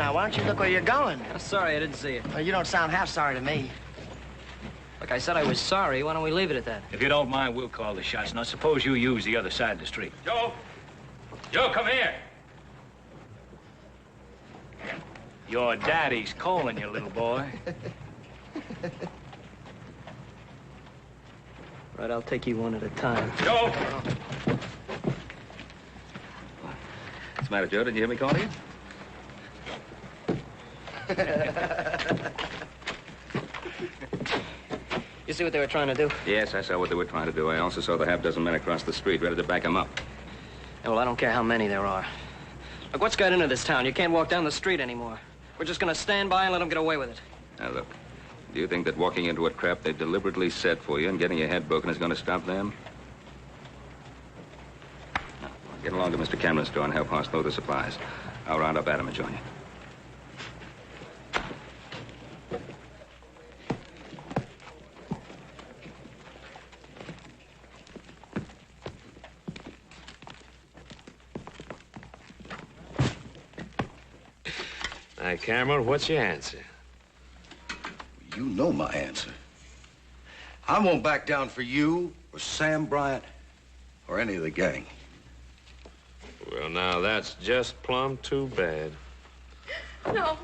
now. Why don't you look where you're going? I'm sorry I didn't see it. Well, you don't sound half sorry to me. Like I said, I was sorry. Why don't we leave it at that? If you don't mind, we'll call the shots. Now, suppose you use the other side of the street. Joe! Joe, come here! Your daddy's calling you, little boy. Right, I'll take you one at a time. Joe! What's the matter, Joe? Did you hear me calling you? You see what they were trying to do? Yes, I saw what they were trying to do. I also saw the half-dozen men across the street ready to back them up. Yeah, well, I don't care how many there are. Look, what's got into this town? You can't walk down the street anymore. We're just gonna stand by and let them get away with it. Now, look, do you think that walking into a trap they deliberately set for you and getting your head broken is going to stop them? Now, get along to Mr. Cameron's store and help Hoss load the supplies. I'll round up Adam and join you. Now, Cameron, what's your answer? You know my answer. I won't back down for you or Sam Bryant or any of the gang. Well, now, that's just plumb too bad. No.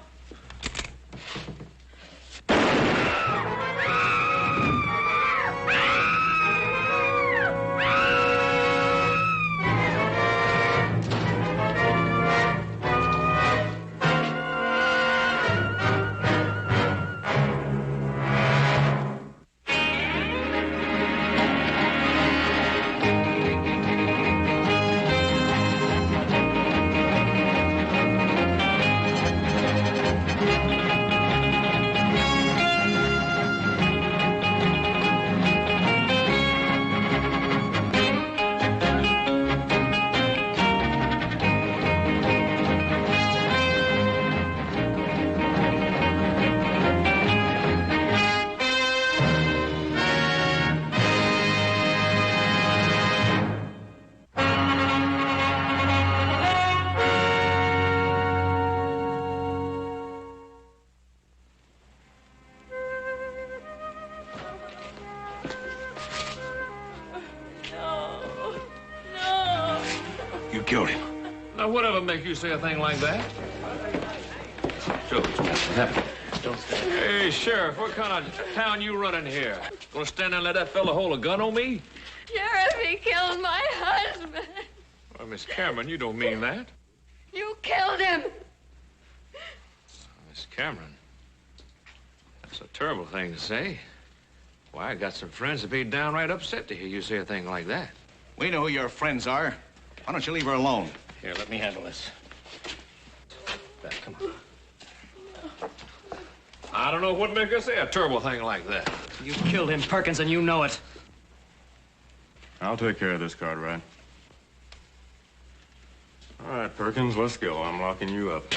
You killed him. Now, whatever make you say a thing like that? Joe, what happened? Don't stay. Hey, Sheriff, what kind of town you running here? Gonna stand there and let that fella hold a gun on me? Sheriff, he killed my husband. Well, Miss Cameron, you don't mean that. You killed him. Miss Cameron, that's a terrible thing to say. Why, I got some friends that'd be downright upset to hear you say a thing like that. We know who your friends are. Why don't you leave her alone? Here, let me handle this. Back, come on. I don't know what make her say a terrible thing like that. You killed him, Perkins, and you know it. I'll take care of this, Cartwright. All right, Perkins, let's go. I'm locking you up.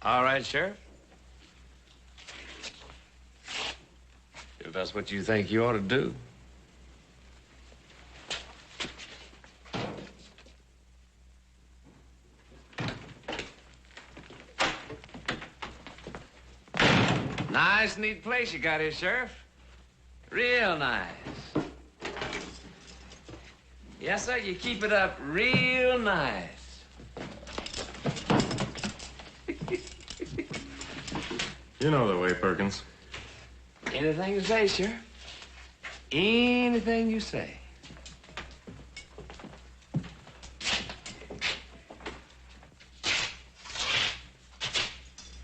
All right, Sheriff. If that's what you think you ought to do. Nice, neat place you got here, Sheriff. Real nice. Yes, sir, you keep it up real nice. You know the way, Perkins. Anything you say, Sheriff. Anything you say.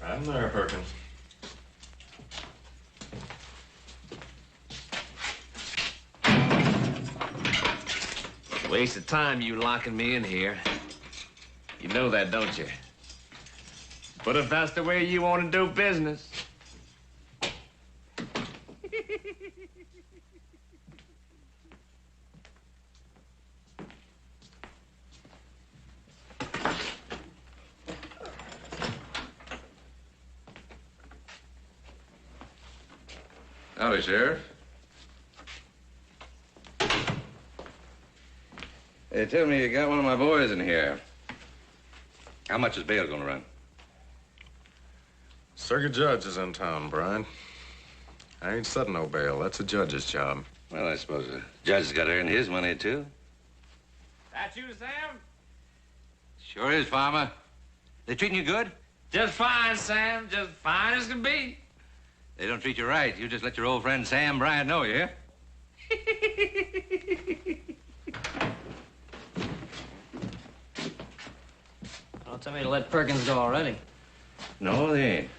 Right in there, Perkins. Waste of time you locking me in here. You know that, don't you? But if that's the way you want to do business. Howdy, Sheriff. They tell me you got one of my boys in here. How much is bail gonna run? Circuit judge is in town, Brian. I ain't setting no bail. That's a judge's job. Well, I suppose the judge has got to earn his money, too. That you, Sam? Sure is, Farmer. They treating you good? Just fine, Sam. Just fine as can be. They don't treat you right. You just let your old friend Sam Bryant know, you hear? Don't tell me to let Perkins go already. No, they ain't.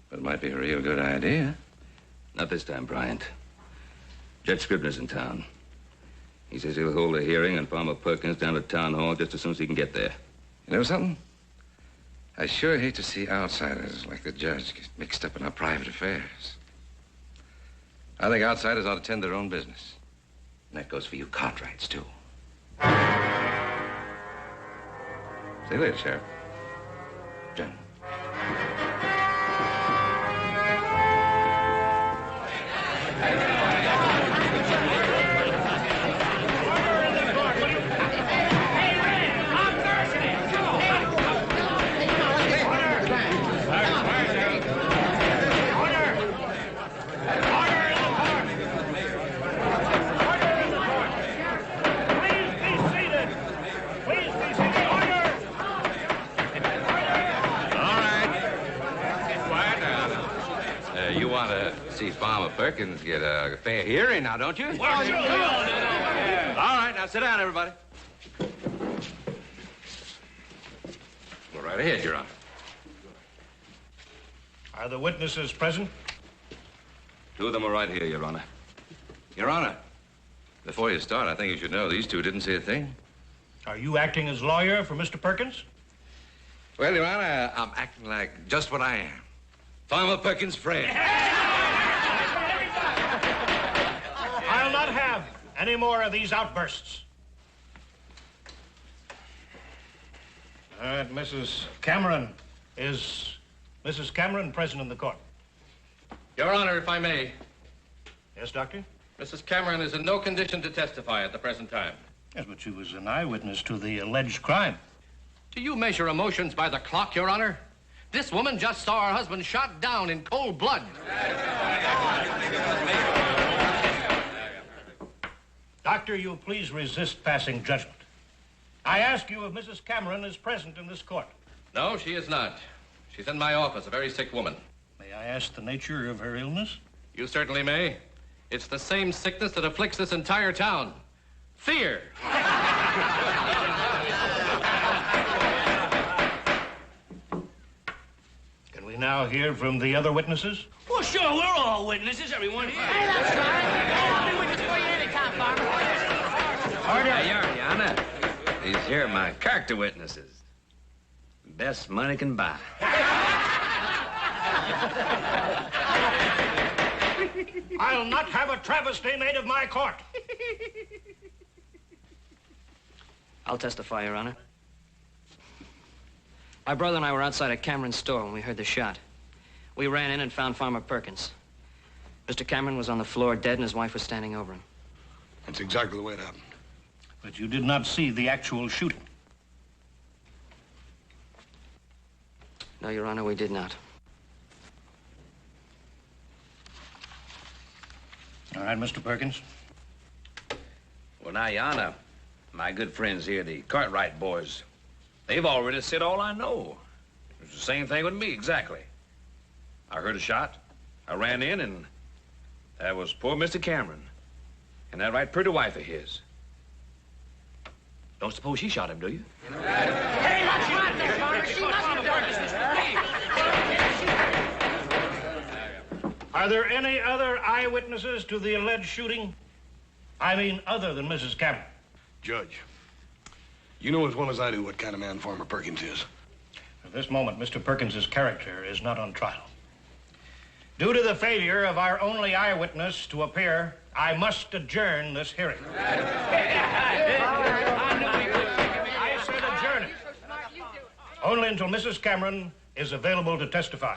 But it might be a real good idea. Not this time, Bryant. Judge Scribner's in town. He says he'll hold a hearing on Farmer Perkins down at Town Hall just as soon as he can get there. You know something? I sure hate to see outsiders like the judge get mixed up in our private affairs. I think outsiders ought to tend their own business. And that goes for you Cartwrights, too. See you later, Sheriff. Gentlemen. See Farmer Perkins get a fair hearing now, don't you? Well, sure. All right, now sit down, everybody. Go right ahead, Your Honor. Are the witnesses present? Two of them are right here, Your Honor. Your Honor, before you start, I think you should know these two didn't say a thing. Are you acting as lawyer for Mr. Perkins? Well, Your Honor, I'm acting like just what I am. Farmer Perkins' friend. I'll not have any more of these outbursts. All right, Mrs. Cameron. Is Mrs. Cameron present in the court? Your Honor, if I may. Yes, Doctor? Mrs. Cameron is in no condition to testify at the present time. Yes, but she was an eyewitness to the alleged crime. Do you measure emotions by the clock, Your Honor? This woman just saw her husband shot down in cold blood. Doctor, you'll please resist passing judgment. I ask you if Mrs. Cameron is present in this court. No, she is not. She's in my office, a very sick woman. May I ask the nature of her illness? You certainly may. It's the same sickness that afflicts this entire town. Fear. Can we now hear from the other witnesses? Well, sure, we're all witnesses, everyone here. Hey, that's right. I'll be witness for you anytime, Farmer. Order. Hey, Your Honor. These here are my character witnesses. Best money can buy. I'll not have a travesty made of my court. I'll testify, Your Honor. My brother and I were outside of Cameron's store when we heard the shot. We ran in and found Farmer Perkins. Mr. Cameron was on the floor dead and his wife was standing over him. That's exactly the way it happened. But you did not see the actual shooting. No, Your Honor, we did not. All right, Mr. Perkins. Well, now, Your Honor, my good friends here, the Cartwright boys, they've already said all I know. It's the same thing with me, exactly. I heard a shot. I ran in, and that was poor Mr. Cameron. And that right pretty wife of his. Don't suppose she shot him, do you? Hey, that's right, Miss Farmer. She must have done this. Are there any other eyewitnesses to the alleged shooting? I mean, other than Mrs. Cameron. Judge, you know as well as I do what kind of man Farmer Perkins is. At this moment, Mr. Perkins's character is not on trial. Due to the failure of our only eyewitness to appear, I must adjourn this hearing. I said adjourn it. Only until Mrs. Cameron is available to testify.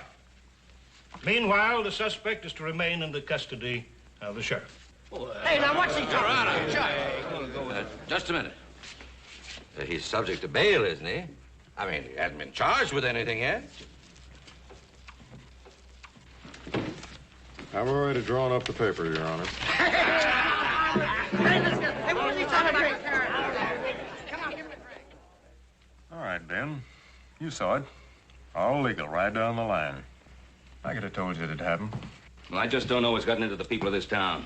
Meanwhile, the suspect is to remain in the custody of the sheriff. Hey, now what's he talking Judge. Just a minute. He's subject to bail, isn't he? I mean, he hasn't been charged with anything yet. I've already drawn up the paper, Your Honor. Hey, what was he talking about? Come on, give me the drink. All right, Ben. You saw it. All legal, right down the line. I could have told you it'd happen. Well, I just don't know what's gotten into the people of this town.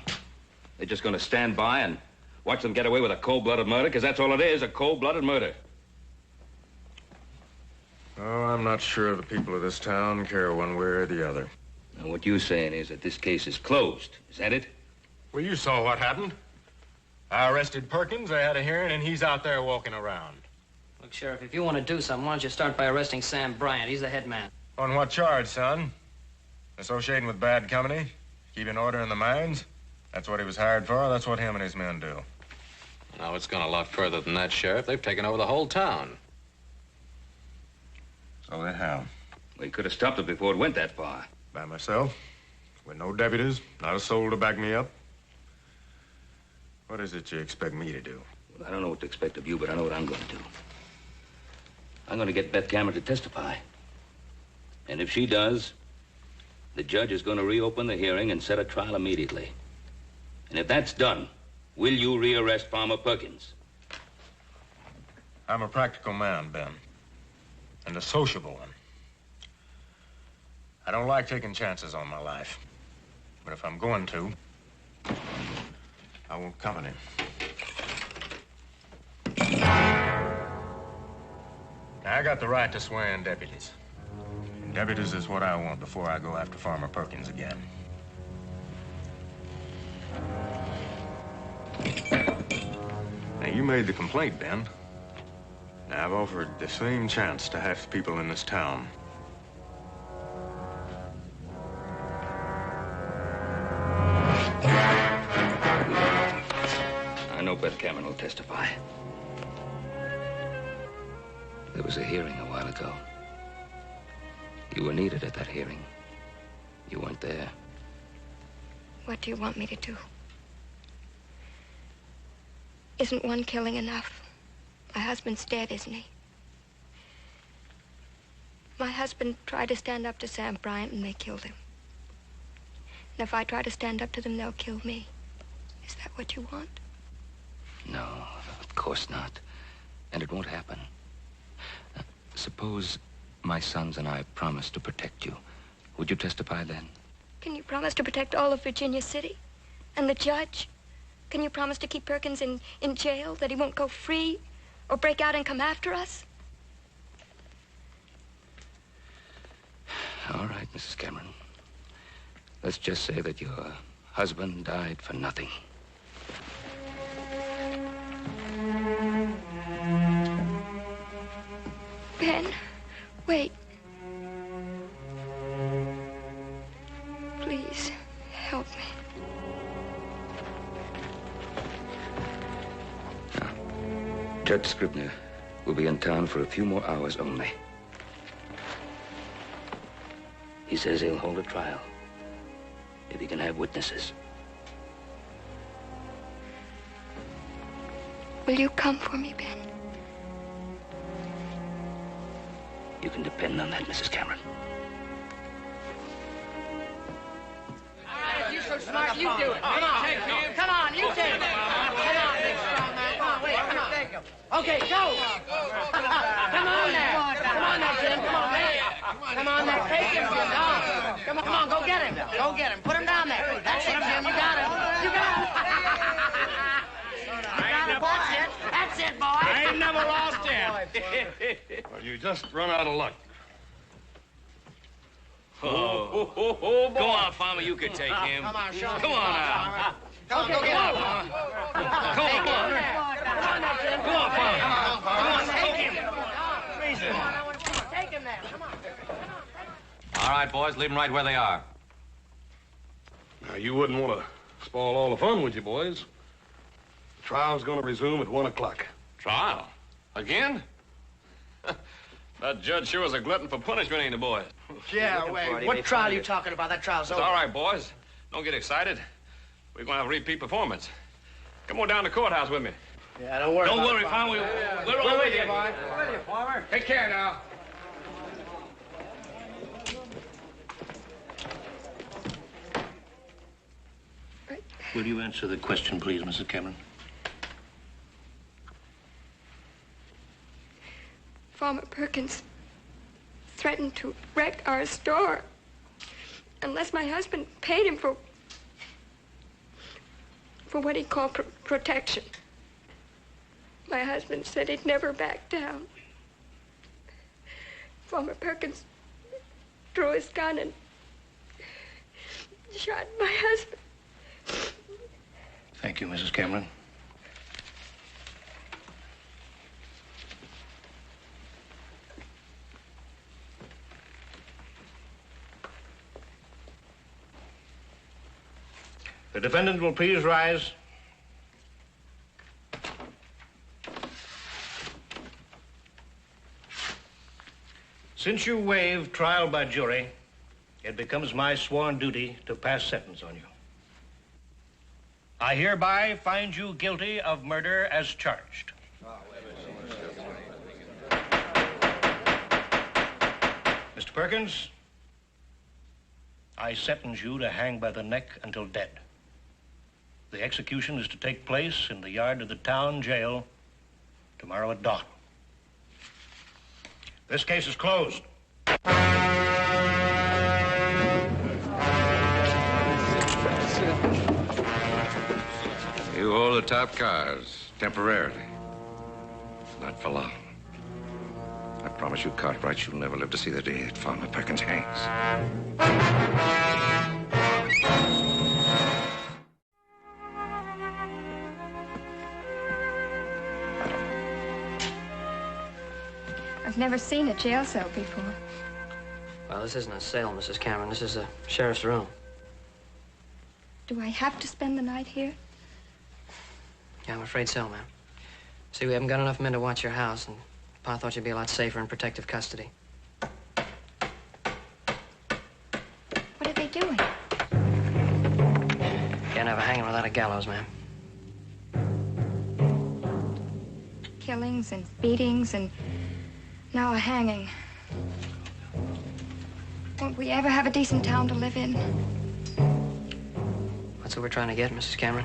They're just going to stand by and watch them get away with a cold-blooded murder, because that's all it is, a cold-blooded murder. Oh, I'm not sure the people of this town care one way or the other. Now, what you're saying is that this case is closed. Is that it? Well, you saw what happened. I arrested Perkins, I had a hearing, and he's out there walking around. Look, Sheriff, if you want to do something, why don't you start by arresting Sam Bryant? He's the head man. On what charge, son? Associating with bad company? Keeping order in the mines? That's what he was hired for. That's what him and his men do. No, it's gone a lot further than that, Sheriff. They've taken over the whole town. So they have. We could have stopped it before it went that far. By myself, with no deputies, not a soul to back me up. What is it you expect me to do? Well, I don't know what to expect of you, but I know what I'm going to do. I'm going to get Beth Cameron to testify. And if she does, the judge is going to reopen the hearing and set a trial immediately. And if that's done, will you rearrest Farmer Perkins? I'm a practical man, Ben. And a sociable one. I don't like taking chances on my life. But if I'm going to, I want company. I got the right to swear in deputies. And deputies is what I want before I go after Farmer Perkins again. Now, you made the complaint, Ben. Now, I've offered the same chance to half the people in this town. I know Beth Cameron will testify. There was a hearing a while ago. You were needed at that hearing. You weren't there. What do you want me to do? Isn't one killing enough? My husband's dead, isn't he? My husband tried to stand up to Sam Bryant, and they killed him. And if I try to stand up to them, they'll kill me. Is that what you want? No, of course not. And it won't happen. Suppose my sons and I promise to protect you. Would you testify then? Can you promise to protect all of Virginia City? And the judge? Can you promise to keep Perkins in jail, that he won't go free or break out and come after us? All right, Mrs. Cameron. Let's just say that your husband died for nothing. Ben, wait. Please, help me. Now, Judge Scribner will be in town for a few more hours only. He says he'll hold a trial if he can have witnesses. Will you come for me, Ben? You can depend on that, Mrs. Cameron. You're so smart, you do it. Come on. Come on, you take it. Come on, big strong man. Come on, wait, come on. Okay, go. Come on there. Come on there, Jim. Come on, man. Come on there. Take him, Jim. Come on, go get him. Go get him. Put him down there. That's it, Jim. You got him. You got him. That's it, boy. I ain't never lost him. Well, you just run out of luck. Oh, go on, Farmer. You can take him. Come on, Sean. Come on now. Come on, go get him. Come on. Come on there, Jim. Come on, Farmer. Come on, take him. Take him there. Come on. All right, boys, leave them right where they are. Now, you wouldn't want to spoil all the fun, would you, boys? The trial's going to resume at 1 o'clock. Trial? Again? That judge sure was a glutton for punishment, ain't he, boys? Yeah, wait. What trial are you talking about? That trial's It's over. all right, boys. Don't get excited. We're going to have a repeat performance. Come on down to the courthouse with me. Yeah, don't worry. Don't about worry, it, Farmer. We're all with you, boy. We're with you, Farmer. Take care now. Will you answer the question, please, Mrs. Cameron? Farmer Perkins threatened to wreck our store unless my husband paid him for what he called protection. My husband said he'd never back down. Farmer Perkins drew his gun and shot my husband. Thank you, Mrs. Cameron. The defendant will please rise. Since you waive trial by jury, it becomes my sworn duty to pass sentence on you. I hereby find you guilty of murder as charged. Mr. Perkins, I sentence you to hang by the neck until dead. The execution is to take place in the yard of the town jail tomorrow at dawn. This case is closed. You hold the top cars, temporarily. Not for long. I promise you, Cartwrights, you'll never live to see the day that Farmer Perkins hangs. I've never seen a jail cell before. Well, this isn't a cell, Mrs. Cameron. This is a sheriff's room. Do I have to spend the night here? Yeah, I'm afraid so, ma'am. See, we haven't got enough men to watch your house, and Pa thought you'd be a lot safer in protective custody. What are they doing? Can't have a hanging without a gallows, ma'am. Killings and beatings and now a hanging. Won't we ever have a decent town to live in? That's what we're trying to get, Mrs. Cameron.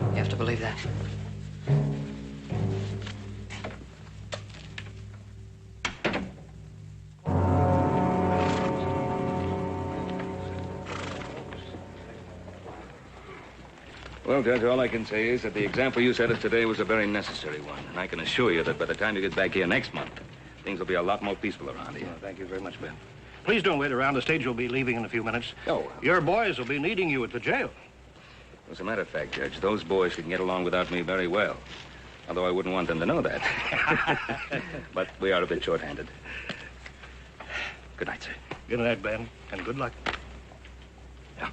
You have to believe that. Well, Judge, all I can say is that the example you set us today was a very necessary one. And I can assure you that by the time you get back here next month, things will be a lot more peaceful around here. Oh, thank you very much, Ben. Please don't wait around. The stage will be leaving in a few minutes. Oh. Your boys will be needing you at the jail. As a matter of fact, Judge, those boys can get along without me very well. Although I wouldn't want them to know that. But we are a bit short-handed. Good night, sir. Good night, Ben, and good luck. Yeah.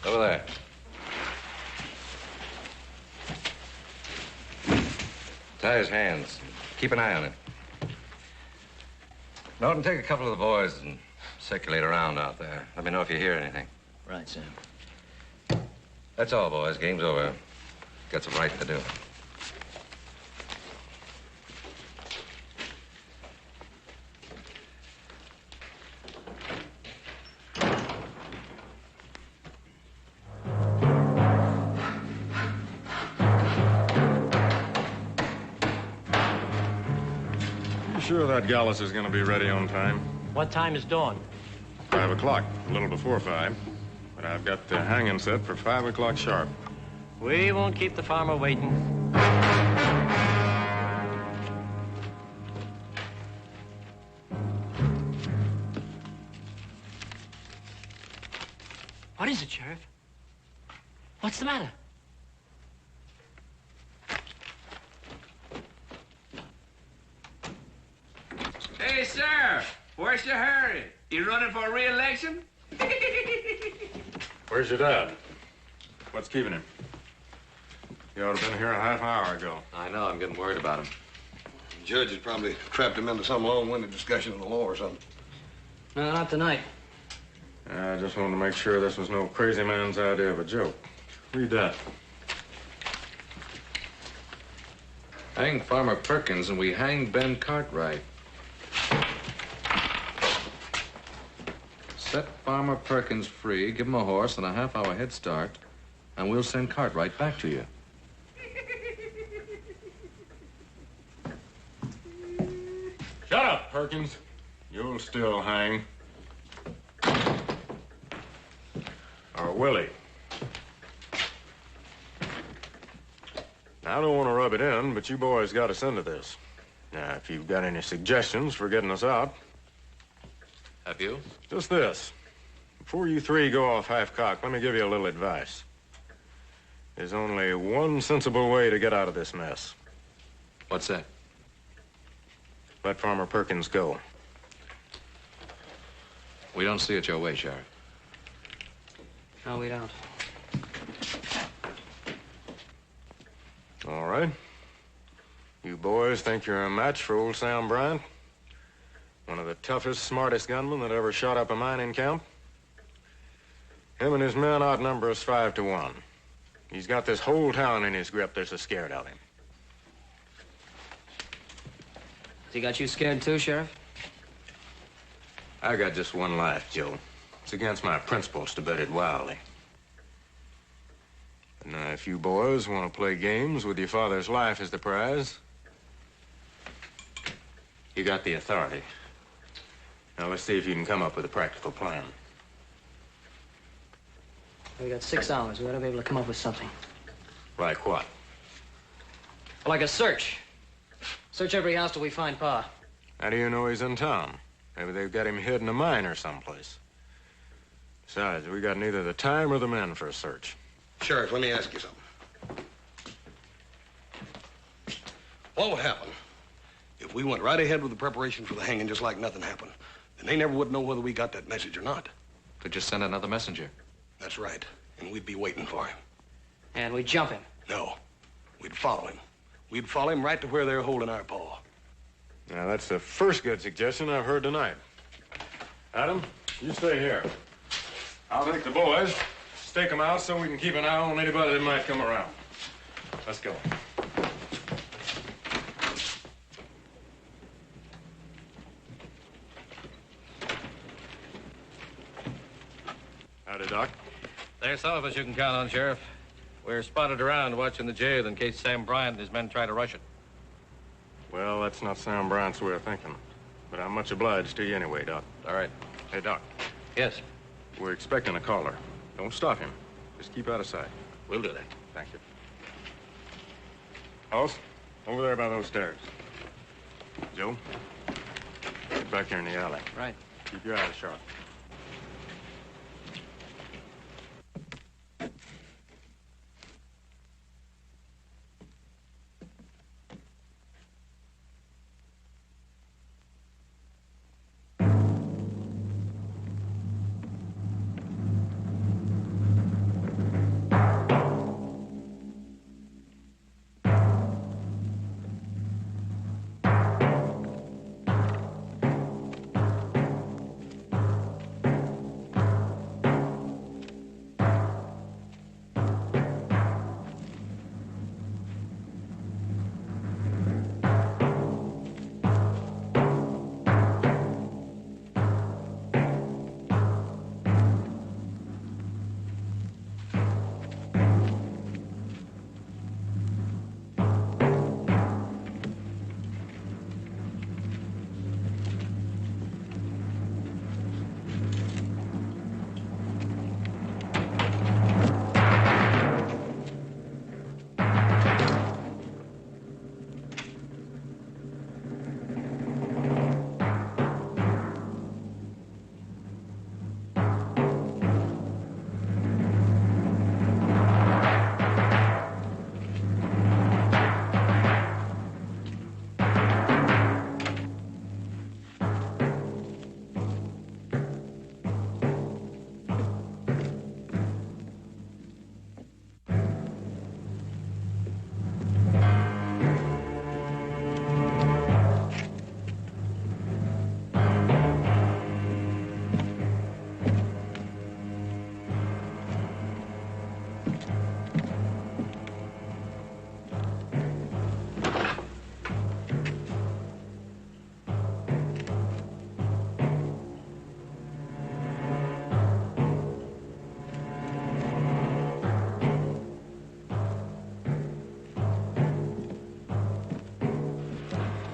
Over there. Tie his hands. Keep an eye on him. Norton, take a couple of the boys and circulate around out there. Let me know if you hear anything. Right, Sam. That's all, boys. Game's over. Got some writing to do. Sure that gallows is going to be ready on time? What time is dawn? 5 o'clock, a little before 5. But I've got the hanging set for 5 o'clock sharp. We won't keep the farmer waiting. What is it, Sheriff? What's the matter? Hey, sir, where's your hurry? You running for re-election? Where's your dad? What's keeping him? He ought to have been here a half hour ago. I know. I'm getting worried about him. The judge has probably trapped him into some long-winded discussion of the law or something. No, not tonight. I just wanted to make sure this was no crazy man's idea of a joke. Read that. Hang Farmer Perkins and we hang Ben Cartwright. Set Farmer Perkins free, give him a horse and a half-hour head start, and we'll send Cartwright back to you. Shut up, Perkins. You'll still hang. Or will he? Now, I don't want to rub it in, but you boys got us into this. Now, if you've got any suggestions for getting us out... Have you? Just this. Before you three go off half-cocked, let me give you a little advice. There's only one sensible way to get out of this mess. What's that? Let Farmer Perkins go. We don't see it your way, Sheriff. No, we don't. All right. You boys think you're a match for old Sam Bryant? One of the toughest, smartest gunmen that ever shot up a mining camp? Him and his men outnumber us 5 to 1. He's got this whole town in his grip. They're so scared of him. Has he got you scared too, Sheriff? I got just one life, Joe. It's against my principles to bet it wildly. But now, if you boys want to play games with your father's life as the prize, you got the authority. Now, let's see if you can come up with a practical plan. We got 6 hours. We ought to be able to come up with something. Like what? Like a search. Search every house till we find Pa. How do you know he's in town? Maybe they've got him hid in a mine or someplace. Besides, we got neither the time or the men for a search. Sheriff, let me ask you something. What would happen if we went right ahead with the preparation for the hanging just like nothing happened? Then they never would know whether we got that message or not. Could just send another messenger. That's right. And we'd be waiting for him. And we jump him. No. We'd follow him. We'd follow him right to where they're holding our paw. Now, that's the first good suggestion I've heard tonight. Adam, you stay here. I'll take the boys, stake them out so we can keep an eye on anybody that might come around. Let's go. Howdy, Doc. There's some of us you can count on, Sheriff. We're spotted around watching the jail in case Sam Bryant and his men try to rush it. Well, that's not Sam Bryant's way of thinking. But I'm much obliged to you anyway, Doc. All right. Hey, Doc. Yes. We're expecting a caller. Don't stop him. Just keep out of sight. We'll do that. Thank you. House, over there by those stairs. Joe, get back here in the alley. Right. Keep your eyes sharp.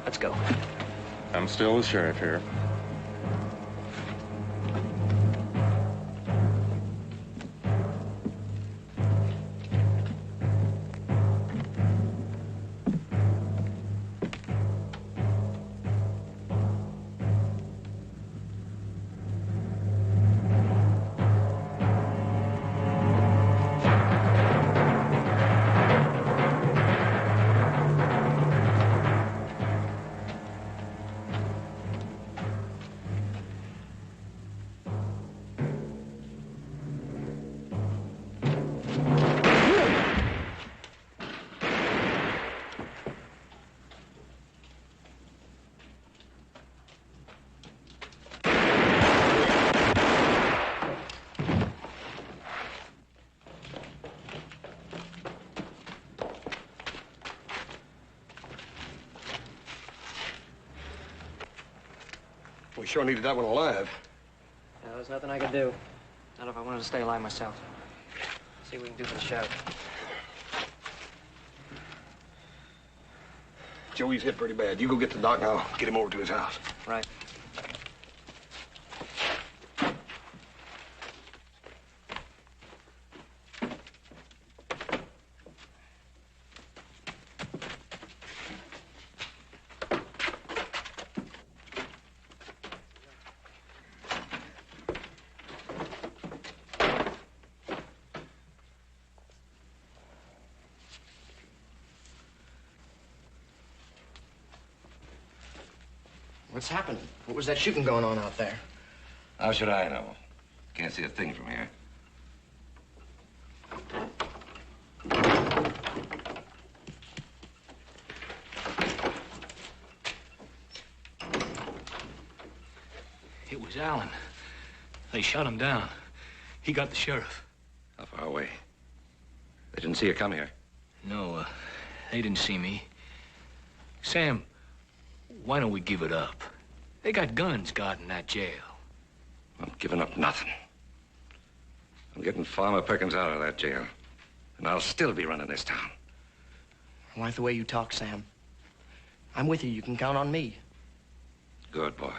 Let's go. I'm still the sheriff here. We sure needed that one alive. Yeah, there's nothing I could do. Not if I wanted to stay alive myself. See what we can do for the sheriff. Joey's hit pretty bad. You go get the doc and I'll get him over to his house. Right. What's happened? What was that shooting going on out there? How should I know? Can't see a thing from here. It was Allen. They shot him down. He got the sheriff. How far away? They didn't see you come here. No, they didn't see me. Sam, why don't we give it up? They got guns guarding that jail. I'm giving up nothing. I'm getting Farmer Perkins out of that jail. And I'll still be running this town. I like the way you talk, Sam. I'm with you. You can count on me. Good boy.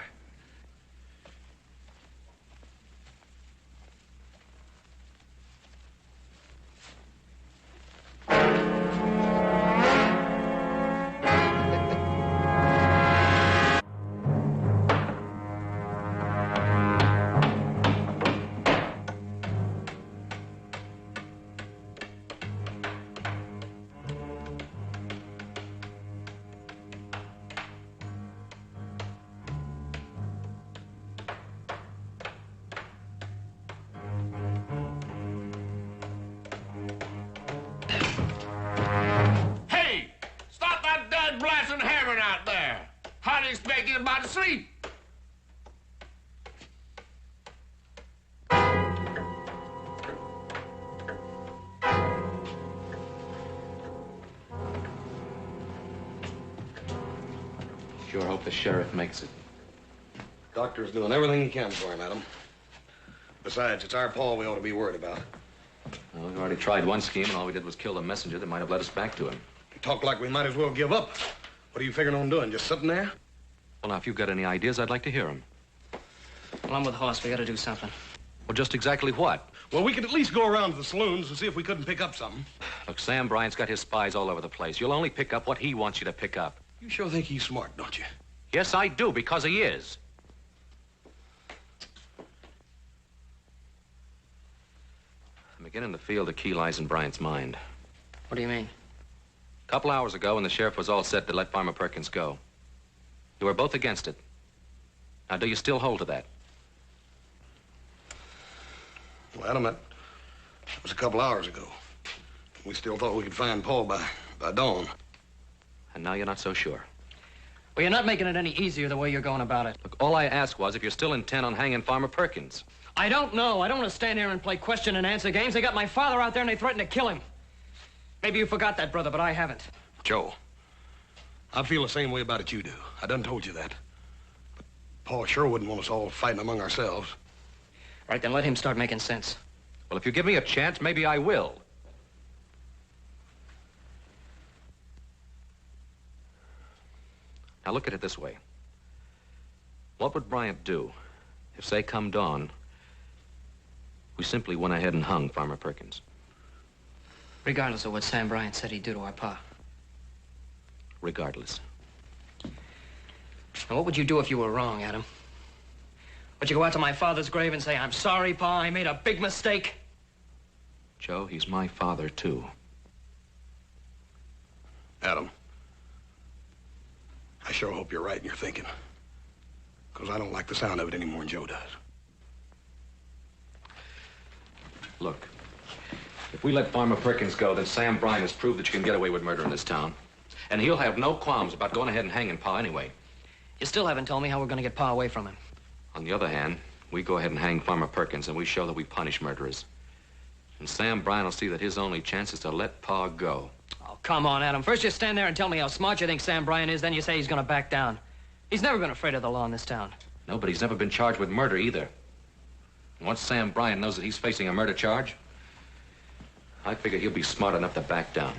Hey! Stop that dead blasting hammering out there! How do you expect you about to sleep? Sure hope the sheriff makes it. Doctor's doing everything he can for him, Adam. Besides, it's our Paul we ought to be worried about. Well, we already tried one scheme, and all we did was kill the messenger that might have led us back to him. You talk like we might as well give up. What are you figuring on doing? Just sitting there? Well, now, if you've got any ideas, I'd like to hear them. Well, I'm with Hoss. We got to do something. Well, just exactly what? Well, we could at least go around to the saloons and see if we couldn't pick up something. Look, Sam Bryant's got his spies all over the place. You'll only pick up what he wants you to pick up. You sure think he's smart, don't you? Yes, I do, because he is. I'm beginning to feel the key lies in Bryant's mind. What do you mean? A couple hours ago, when the sheriff was all set to let Farmer Perkins go, you were both against it. Now, do you still hold to that? Well, Adam, that was a couple hours ago. We still thought we could find Paul by dawn. And now you're not so sure. Well, you're not making it any easier the way you're going about it. Look, all I asked was if you're still intent on hanging Farmer Perkins. I don't know. I don't want to stand here and play question and answer games. They got my father out there and they threatened to kill him. Maybe you forgot that, brother, but I haven't. Joe, I feel the same way about it you do. I done told you that. But Paul sure wouldn't want us all fighting among ourselves. Right, then let him start making sense. Well, if you give me a chance, maybe I will. Now look at it this way. What would Bryant do if, say, come dawn, we simply went ahead and hung Farmer Perkins? Regardless of what Sam Bryant said he'd do to our pa. Regardless. Now, what would you do if you were wrong, Adam? Would you go out to my father's grave and say, "I'm sorry, Pa, I made a big mistake"? Joe, he's my father, too. Adam, I sure hope you're right in your thinking. Because I don't like the sound of it any more than Joe does. Look, if we let Farmer Perkins go, then Sam Bryant has proved that you can get away with murder in this town. And he'll have no qualms about going ahead and hanging Pa anyway. You still haven't told me how we're going to get Pa away from him. On the other hand, we go ahead and hang Farmer Perkins, and we show that we punish murderers. And Sam Bryant will see that his only chance is to let Pa go. Oh, come on, Adam. First you stand there and tell me how smart you think Sam Bryant is, then you say he's going to back down. He's never been afraid of the law in this town. No, but he's never been charged with murder either. And once Sam Bryant knows that he's facing a murder charge, I figure he'll be smart enough to back down.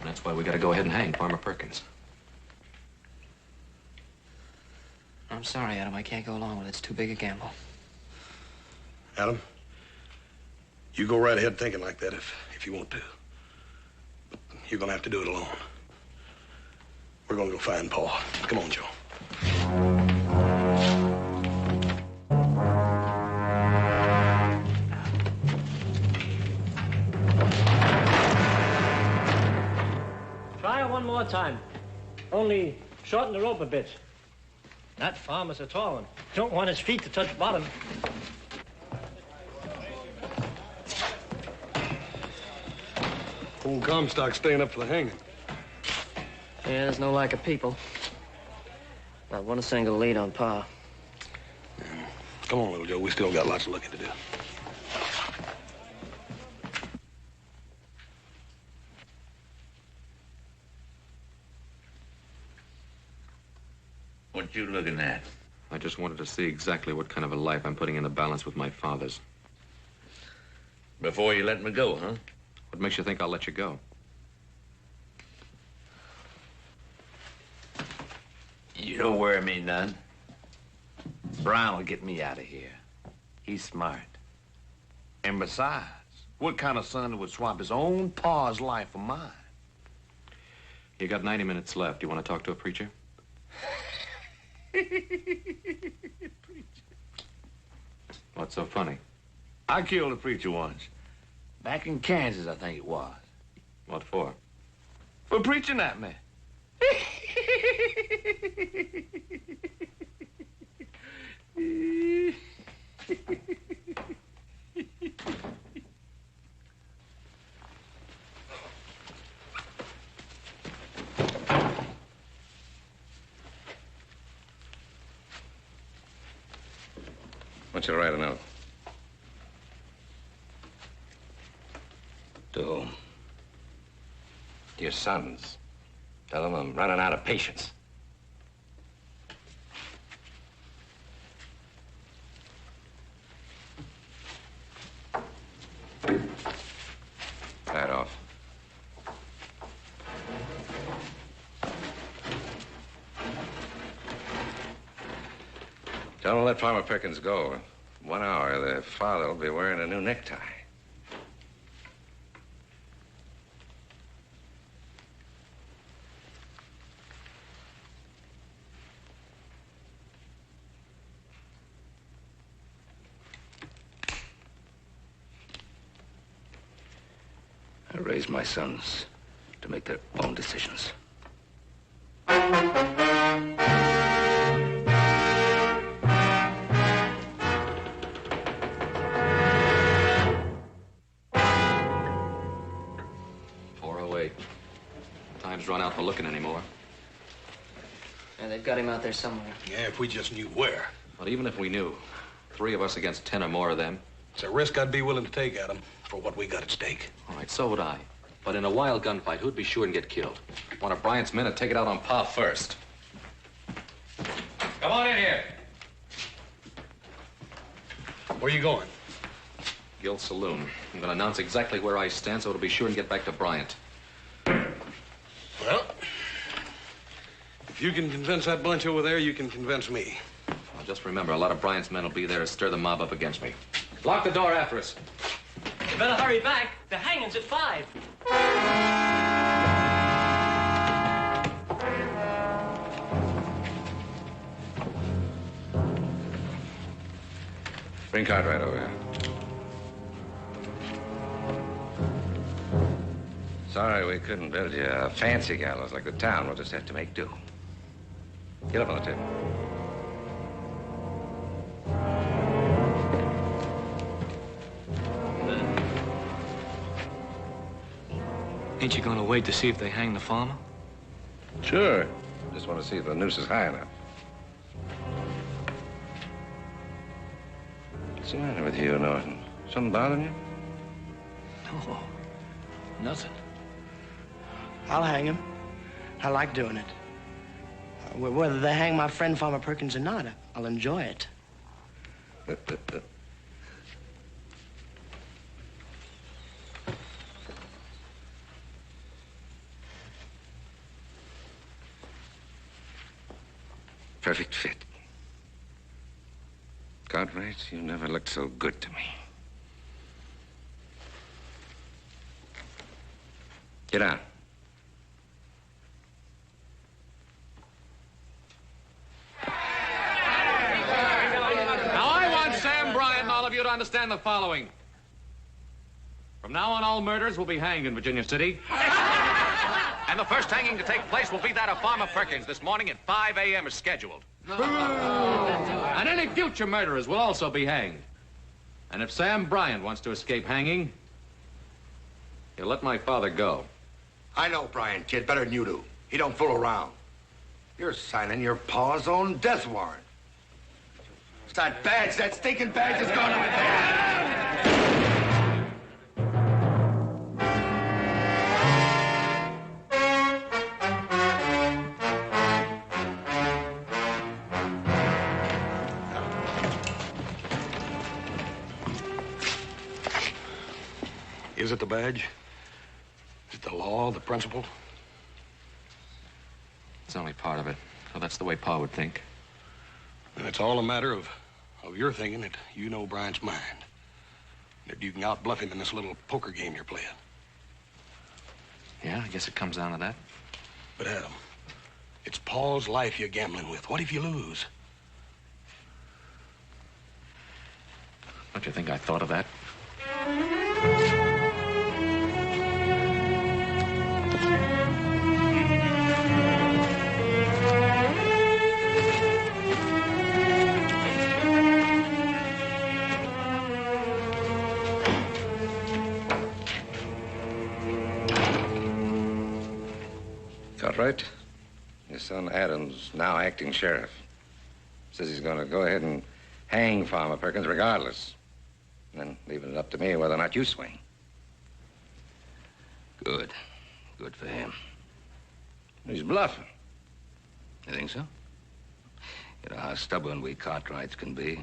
And that's why we got to go ahead and hang Farmer Perkins. I'm sorry, Adam. I can't go along with it. It's too big a gamble. Adam, you go right ahead thinking like that if you want to. But you're going to have to do it alone. We're going to go find Pa. Come on, Joe. Try it one more time. Only shorten the rope a bit. That farmer's a tall one. Don't want his feet to touch bottom. Old Comstock's staying up for the hanging. Yeah, there's no lack of people. Not one single lead on Pa. Come on, little Joe. We still got lots of looking to do. What you looking at? I just wanted to see exactly what kind of a life I'm putting in the balance with my father's. Before you let me go, huh? What makes you think I'll let you go? You don't worry me none. Brown will get me out of here. He's smart. And besides, what kind of son would swap his own pa's life for mine? You got 90 minutes left. You want to talk to a preacher? What's so funny? I killed a preacher once. Back in Kansas, I think it was. What for? For preaching at me. Want you to write a note? To whom? To your sons. Tell them I'm running out of patience. Tie it off. Tell them to let Farmer Perkins go. In 1 hour, their father will be wearing a new necktie. I raised my sons to make their own decisions. 4:08. Time's run out for looking anymore. Yeah, they've got him out there somewhere. Yeah, if we just knew where. But even if we knew, 3 of us against 10 or more of them. It's a risk I'd be willing to take, Adam, for what we got at stake. All right, so would I. But in a wild gunfight, who'd be sure and get killed? One of Bryant's men would take it out on Pa first. Come on in here. Where you going? Guild Saloon. I'm going to announce exactly where I stand so it'll be sure and get back to Bryant. Well, If you can convince that bunch over there, you can convince me. Well, just remember, a lot of Bryant's men will be there to stir the mob up against me. Lock the door after us. You better hurry back. The hanging's at 5. Bring Cartwright over here. Sorry we couldn't build you a fancy gallows like the town. We'll just have to make do. Get up on the table. Ain't you gonna wait to see if they hang the farmer? Sure. Just want to see if the noose is high enough. What's the matter with you, Norton? Something bothering you? No, nothing. I'll hang him. I like doing it. Whether they hang my friend Farmer Perkins or not, I'll enjoy it. Perfect fit. Cartwrights, you never looked so good to me. Get out. Now, I want Sam Bryant and all of you to understand the following. From now on, all murders will be hanged in Virginia City. And the first hanging to take place will be that of Farmer Perkins this morning at 5 a.m. as scheduled. And any future murderers will also be hanged. And if Sam Bryant wants to escape hanging, he'll let my father go. I know Bryant, kid, better than you do. He don't fool around. You're signing your pa's own death warrant. It's that badge, that stinking badge is going over there. Is it the badge? Is it the law, the principle? It's only part of it. So that's the way Pa would think. And it's all a matter of your thinking that you know Bryant's mind. That you can outbluff him in this little poker game you're playing. Yeah, I guess it comes down to that. But, Adam, it's Paul's life you're gambling with. What if you lose? Don't you think I thought of that? Cartwright, your son Adam's now acting sheriff. Says he's going to go ahead and hang Farmer Perkins regardless. And then leaving it up to me whether or not you swing. Good. Good for him. He's bluffing. You think so? You know how stubborn we Cartwrights can be,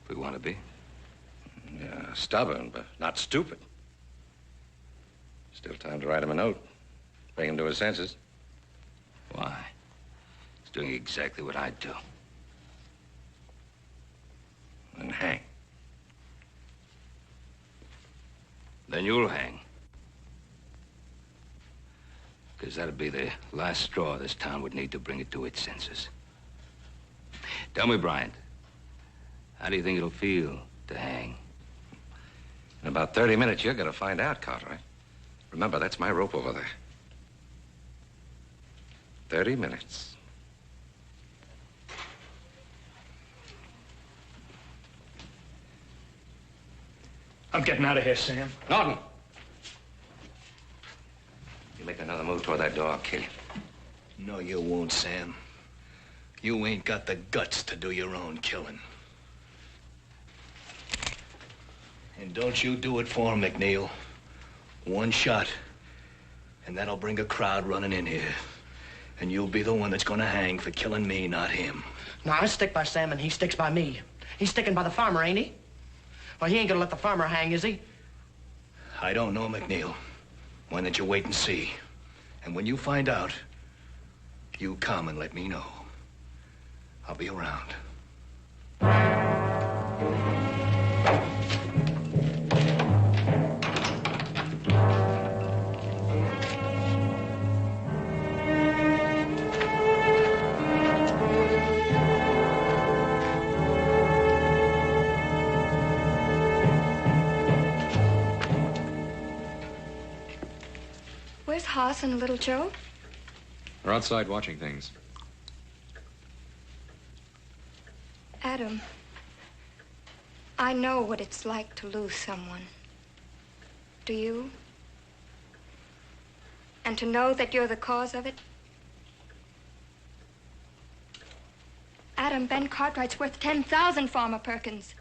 if we want to be. Yeah, stubborn, but not stupid. Still time to write him a note. Bring him to his senses. Why? He's doing exactly what I'd do. And hang. Then you'll hang. Because that'd be the last straw this town would need to bring it to its senses. Tell me, Bryant, how do you think it'll feel to hang? In about 30 minutes, you're going to find out, Cartwright. Remember, that's my rope over there. 30 minutes. I'm getting out of here, Sam. Norton! You make another move toward that door, I'll kill you. No, you won't, Sam. You ain't got the guts to do your own killing. And don't you do it for him, McNeil. One shot, and that'll bring a crowd running in here. And you'll be the one that's gonna hang for killing me, not him. No, I stick by Sam and he sticks by me. He's sticking by the farmer, ain't he? Well, he ain't gonna let the farmer hang, is he? I don't know, McNeil. Why don't you wait and see? And when you find out, you come and let me know. I'll be around. Where's Hoss and Little Joe? They're outside watching things. Adam, I know what it's like to lose someone. Do you? And to know that you're the cause of it? Adam, Ben Cartwright's worth 10,000, Farmer Perkins.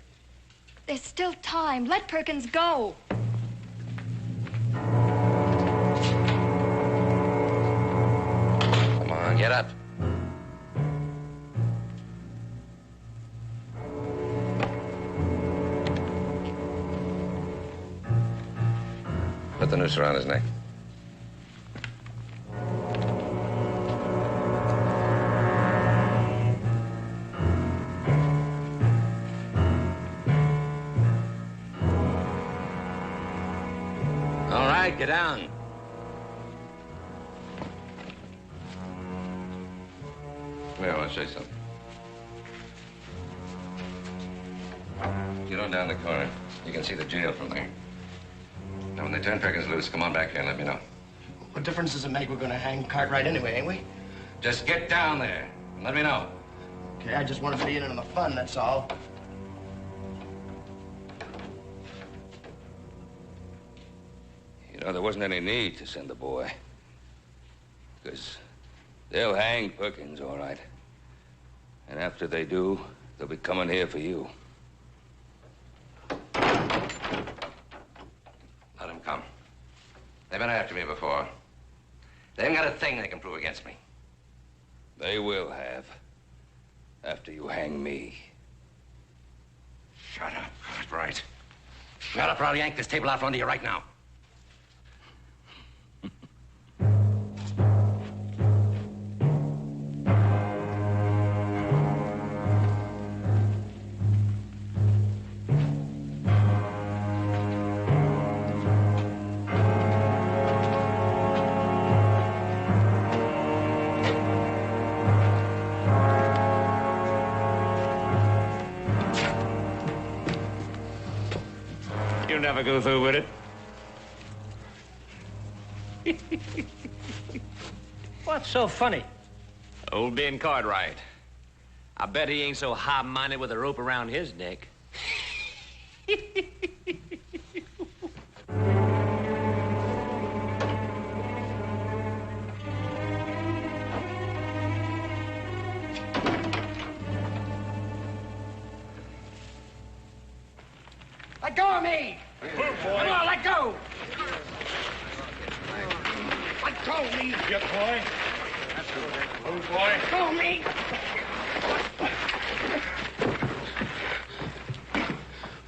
There's still time. Let Perkins go. Come on, get up. Put the noose around his neck. All right, get down. Come here, I want to show you something. Get on down the corner. You can see the jail from there. Now, when they turn Perkins loose, come on back here and let me know. What difference does it make? We're gonna hang Cartwright anyway, ain't we? Just get down there and let me know. Okay, I just want to be in on the fun, that's all. You know, there wasn't any need to send the boy. Because they'll hang Perkins, all right. And after they do, they'll be coming here for you. Let them come. They've been after me before. They haven't got a thing they can prove against me. They will have. After you hang me. Shut up, Cartwright. Shut up or I'll yank this table out from under you right now. You never go through with it. What's so funny? Old Ben Cartwright. I bet he ain't so high-minded with a rope around his neck. Let go of me! Come on, let go! Let go of me! Get boy. Move, boy. Let go of me!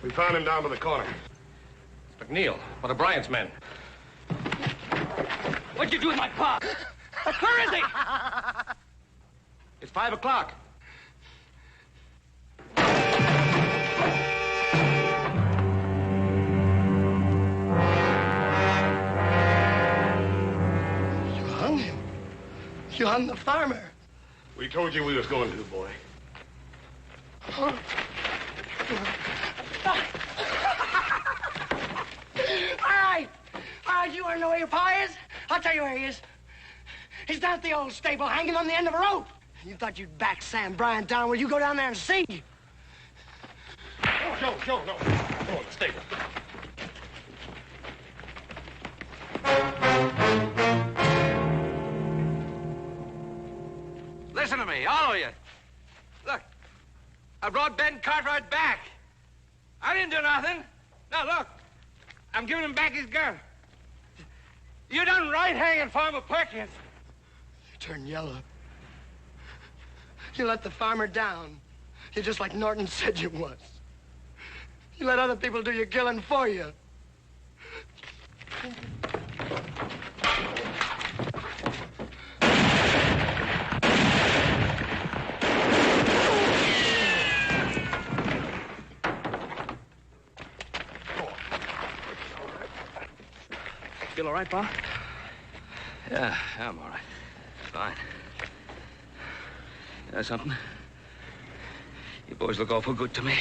We found him down by the corner. McNeil, one of Bryant's men. What'd you do with my pop? Where is he? It's 5 o'clock. You hung the farmer. We told you we was going to, boy. All right. All right, you want to know where your pa is? I'll tell you where he is. He's down at the old stable, hanging on the end of a rope. You thought you'd back Sam Bryant down. Well, you go down there and see. Joe, no. Come on, the stable. Listen to me, all of you. Look, I brought Ben Cartwright back. I didn't do nothing. Now, look, I'm giving him back his gun. You done right hanging Farmer Perkins. You turned yellow. You let the farmer down. You're just like Norton said you was. You let other people do your killing for you. all right, Pa? Yeah, I'm all right. Fine. You know something? You boys look awful good to me.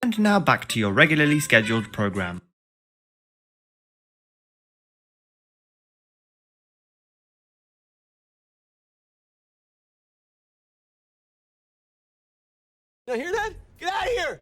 And now back to your regularly scheduled program. You hear that? Get out of here!